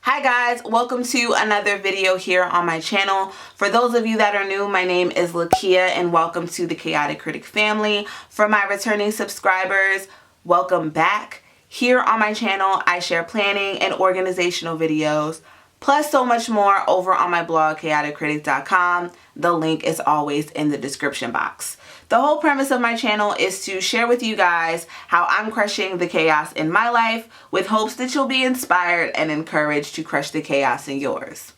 Hi guys, welcome to another video here on my channel. For those of you that are new, my name is Lakia and welcome to the Chaotic Critic family. For my returning subscribers, welcome back. Here on my channel, I share planning and organizational videos, plus so much more over on my blog, chaoticcritic.com. The link is always in the description box. The whole premise of my channel is to share with you guys how I'm crushing the chaos in my life with hopes that you'll be inspired and encouraged to crush the chaos in yours.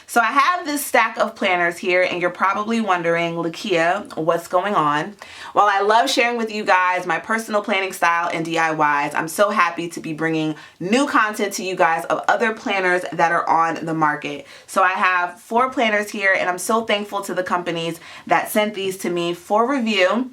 So I have this stack of planners here and you're probably wondering, Lakia, what's going on? While I love sharing with you guys my personal planning style and DIYs, I'm so happy to be bringing new content to you guys of other planners that are on the market. So I have 4 planners here and I'm so thankful to the companies that sent these to me for review.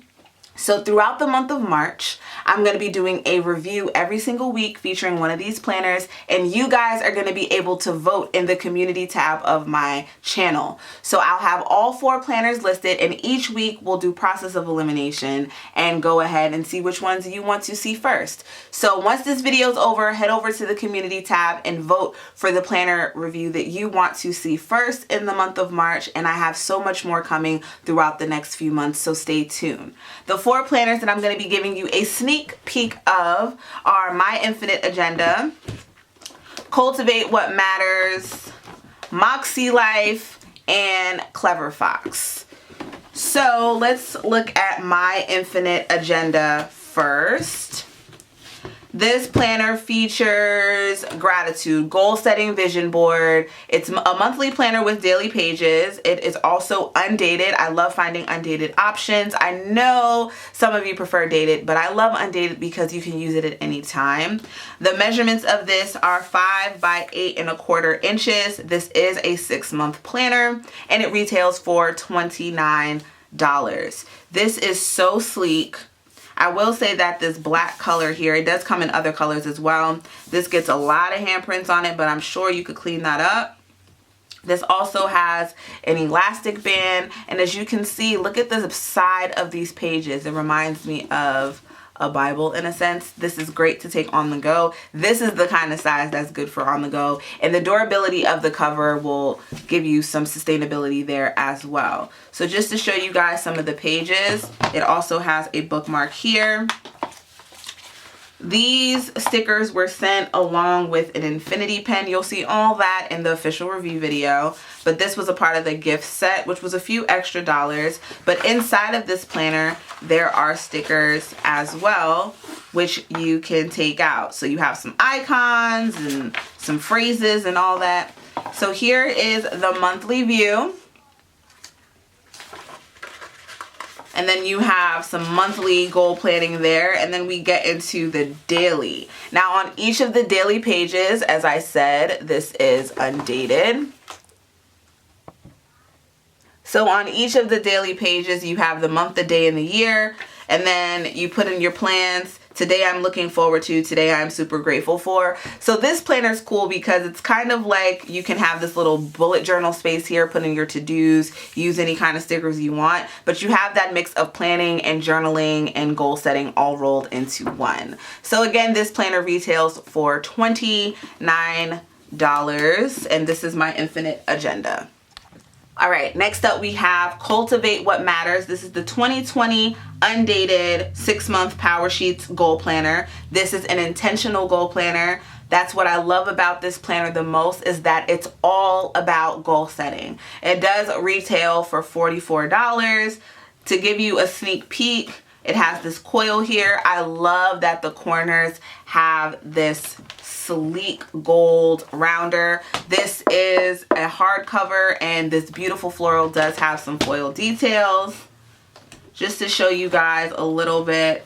So throughout the month of March, I'm going to be doing a review every single week featuring one of these planners, and you guys are going to be able to vote in the community tab of my channel. So I'll have all 4 planners listed, and each week we'll do process of elimination and go ahead and see which ones you want to see first. So once this video is over, head over to the community tab and vote for the planner review that you want to see first in the month of March, and I have so much more coming throughout the next few months, so stay tuned. The 4 planners that I'm going to be giving you a sneak peek of are My Infinite Agenda, Cultivate What Matters, Moxie Life, and Clever Fox. So let's look at My Infinite Agenda first. This planner features gratitude, goal setting vision board. It's a monthly planner with daily pages. It is also undated. I love finding undated options. I know some of you prefer dated, but I love undated because you can use it at any time. The measurements of this are 5 by 8¼ inches. This is a 6-month planner and it retails for $29. This is so sleek. I will say that this black color here, it does come in other colors as well. This gets a lot of handprints on it, but I'm sure you could clean that up. This also has an elastic band, and as you can see, look at the side of these pages. It reminds me of a Bible in a sense. This is great to take on the go. This is the kind of size that's good for on the go, and the durability of the cover will give you some sustainability there as well. So just to show you guys some of the pages, it also has a bookmark here. These stickers were sent along with an infinity pen. You'll see all that in the official review video, but this was a part of the gift set, which was a few extra dollars. But inside of this planner, there are stickers as well, which you can take out. So you have some icons and some phrases and all that. So here is the monthly view. And then you have some monthly goal planning there, and then we get into the daily. Now on each of the daily pages, as I said, this is undated. So on each of the daily pages, you have the month, the day, and the year, and then you put in your plans. Today I'm looking forward to, today I'm super grateful for. So this planner is cool because it's kind of like you can have this little bullet journal space here, put in your to-dos, use any kind of stickers you want, but you have that mix of planning and journaling and goal setting all rolled into one. So again, this planner retails for $29, and this is My Infinite Agenda. All right, next up we have Cultivate What Matters. This is the 2020 undated 6-month Power Sheets goal planner. This is an intentional goal planner. That's what I love about this planner the most, is that it's all about goal setting. It does retail for $44. To give you a sneak peek, it has this coil here. I love that the corners have this sleek gold rounder. This is a hardcover, and this beautiful floral does have some foil details. Just to show you guys a little bit,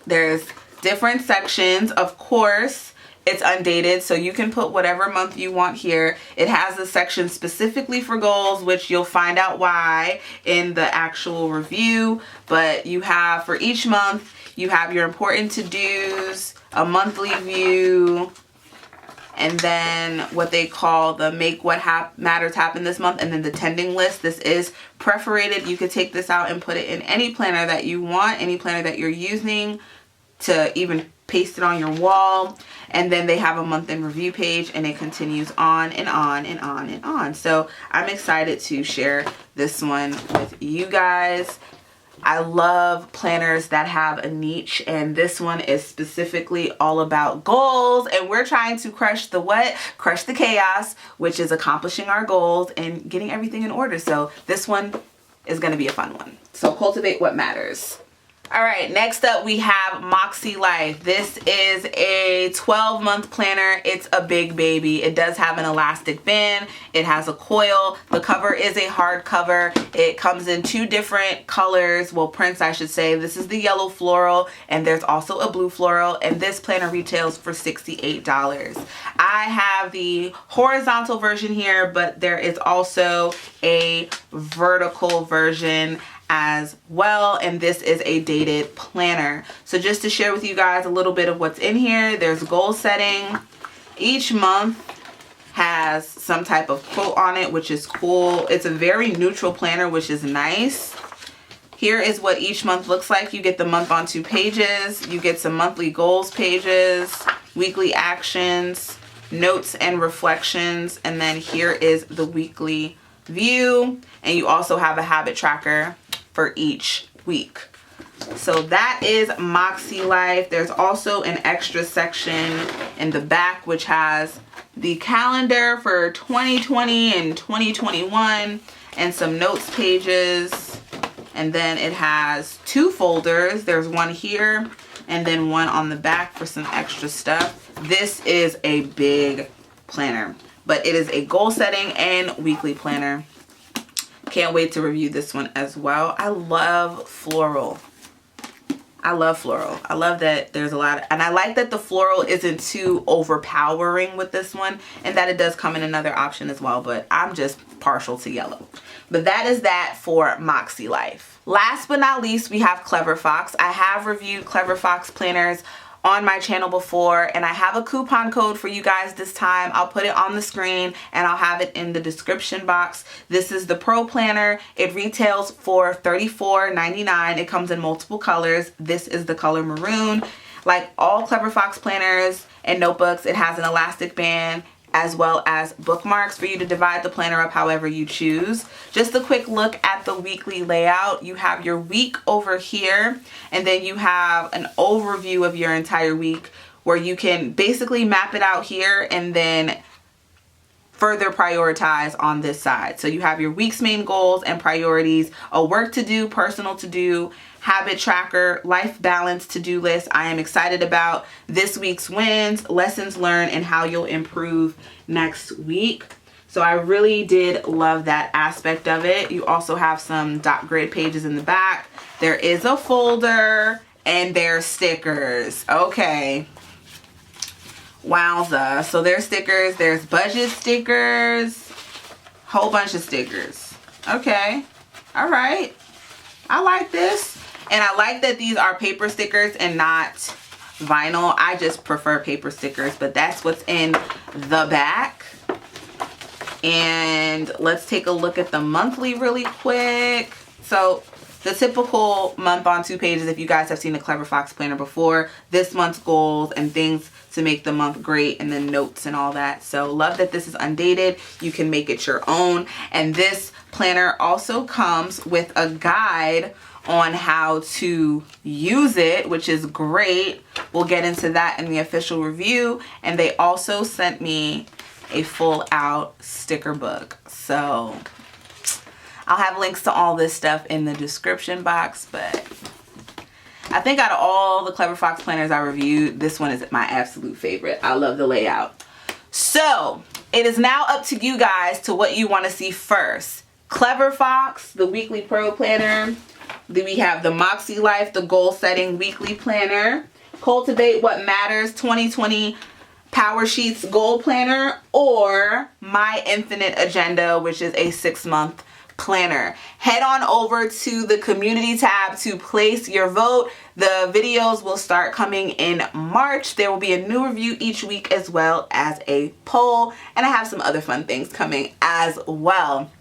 there's different sections. Of course, it's undated, so you can put whatever month you want here. It has a section specifically for goals, which you'll find out why in the actual review. But you have, for each month, you have your important to-dos, a monthly view, and then what they call the Make What Matters Happen This Month, and then the tending list. This is perforated. You could take this out and put it in any planner that you want, any planner that you're using to even paste it on your wall. And then they have a month in review page, and it continues on and on and on and on. So I'm excited to share this one with you guys. I love planners that have a niche, and this one is specifically all about goals, and we're trying to crush the what? Crush the chaos, which is accomplishing our goals and getting everything in order. So this one is going to be a fun one. So cultivate what matters. All right, next up we have Moxie Life. This is a 12-month planner. It's a big baby. It does have an elastic band. It has a coil. The cover is a hardcover. It comes in 2 different colors, well, prints I should say. This is the yellow floral, and there's also a blue floral, and this planner retails for $68. I have the horizontal version here, but there is also a vertical version as well, and this is a dated planner. So just to share with you guys a little bit of what's in here, there's goal setting. Each month has some type of quote on it, which is cool. It's a very neutral planner, which is nice. Here is what each month looks like. You get the month on 2 pages. You get some monthly goals pages, weekly actions, notes and reflections, and then here is the weekly view, and you also have a habit tracker for each week. So that is Moxie Life. There's also an extra section in the back which has the calendar for 2020 and 2021 and some notes pages, and then it has 2 folders. There's one here and then one on the back for some extra stuff. This is a big planner, but it is a goal setting and weekly planner. Can't wait to review this one as well. I love floral. I love floral. I love that there's a lot, and I like that the floral isn't too overpowering with this one, and that it does come in another option as well, but I'm just partial to yellow. But that is that for Moxie Life. Last but not least, we have Clever Fox. I have reviewed Clever Fox planners on my channel before, and I have a coupon code for you guys this time. I'll put it on the screen and I'll have it in the description box. This is the Pro Planner. It retails for $34.99. It comes in multiple colors. This is the color maroon. Like all Clever Fox planners and notebooks, it has an elastic band as well as bookmarks for you to divide the planner up however you choose. Just a quick look at the weekly layout. You have your week over here, and then you have an overview of your entire week where you can basically map it out here and then further prioritize on this side. So you have your week's main goals and priorities, a work to do, personal to do, habit tracker, life balance to-do list. I am excited about this week's wins, lessons learned, and how you'll improve next week. So I really did love that aspect of it. You also have some dot grid pages in the back. There is a folder and there's stickers. Okay. Wowza. So there's stickers, there's budget stickers, whole bunch of stickers. Okay. All right. I like this. And I like that these are paper stickers and not vinyl. I just prefer paper stickers, but that's what's in the back. And let's take a look at the monthly really quick. So the typical month on 2 pages, if you guys have seen the Clever Fox planner before, this month's goals and things to make the month great, and then notes and all that. So love that this is undated. You can make it your own. And this planner also comes with a guide on how to use it, which is great. We'll get into that in the official review. And they also sent me a full out sticker book. So I'll have links to all this stuff in the description box, but I think out of all the Clever Fox planners I reviewed, this one is my absolute favorite. I love the layout. So it is now up to you guys to what you want to see first. Clever Fox, the weekly pro planner. Then we have the Moxie Life, the goal setting weekly planner. Cultivate What Matters 2020 Power Sheets goal planner, or My Infinite Agenda, which is a 6-month planner. Head on over to the community tab to place your vote. The videos will start coming in March. There will be a new review each week as well as a poll, and I have some other fun things coming as well.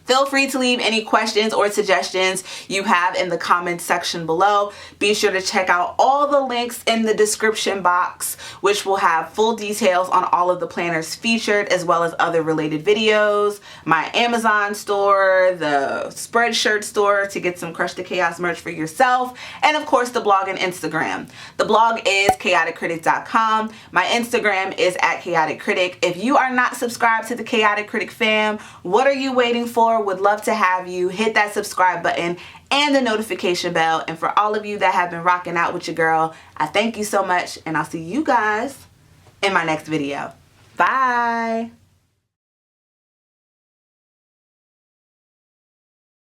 Feel free to leave any questions or suggestions you have in the comments section below. Be sure to check out all the links in the description box, which will have full details on all of the planners featured, as well as other related videos, my Amazon store, the Spreadshirt store to get some Crush the Chaos merch for yourself, and of course the blog and Instagram. The blog is chaoticcritic.com. My Instagram is @chaoticcritic. If you are not subscribed to the Chaotic Critic fam, what are you waiting for? Would love to have you. Hit that subscribe button and the notification bell. And for all of you that have been rocking out with your girl, I thank you so much, and I'll see you guys in my next video. Bye.